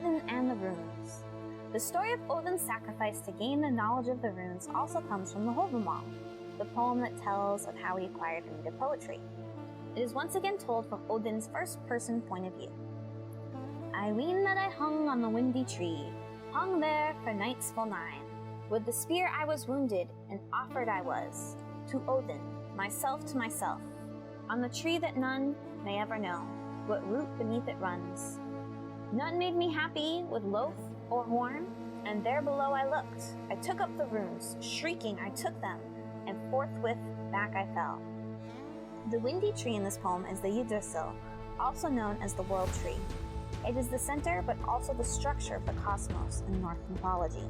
Odin and the Runes. The story of Odin's sacrifice to gain the knowledge of the runes also comes from the Hávamál, the poem that tells of how he acquired the need of poetry. It is once again told from Odin's first-person point of view. I ween that I hung on the windy tree, hung there for nights full 9. With the spear I was wounded, and offered I was to Odin, myself to myself, on the tree that none may ever know what root beneath it runs. None made me happy with loaf or horn, and there below I looked. I took up the runes, shrieking I took them, and forthwith back I fell. The windy tree in this poem is the Yggdrasil, also known as the world tree. It is the center but also the structure of the cosmos in Norse mythology.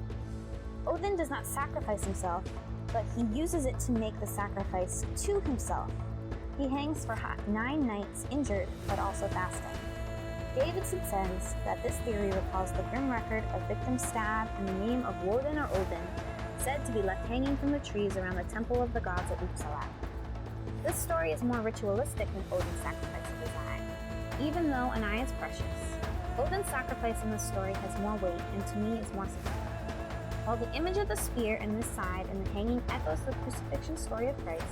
Odin does not sacrifice himself, but he uses it to make the sacrifice to himself. He hangs for 9 nights injured but also fasting. Davidson says that this theory recalls the grim record of victims stabbed in the name of Woden or Odin, said to be left hanging from the trees around the temple of the gods at Uppsala. This story is more ritualistic than Odin's sacrifice of his eye. Even though an eye is precious, Odin's sacrifice in this story has more weight and to me is more significant. While the image of the spear in this side and the hanging echoes the crucifixion story of Christ,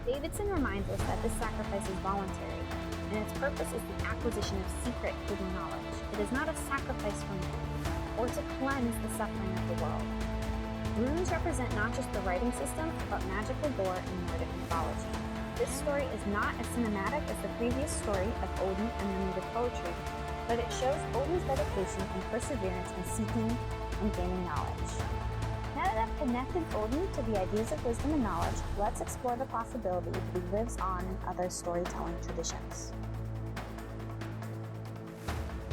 Davidson reminds us that this sacrifice is voluntary, and its purpose is the acquisition of secret hidden knowledge. It is not a sacrifice for man, or to cleanse the suffering of the world. Runes represent not just the writing system, but magical lore in Nordic mythology. This story is not as cinematic as the previous story of Odin and the need of poetry, but it shows Odin's dedication and perseverance in seeking and gaining knowledge. Now that I've connected Odin to the ideas of wisdom and knowledge, let's explore the possibility that he lives on in other storytelling traditions.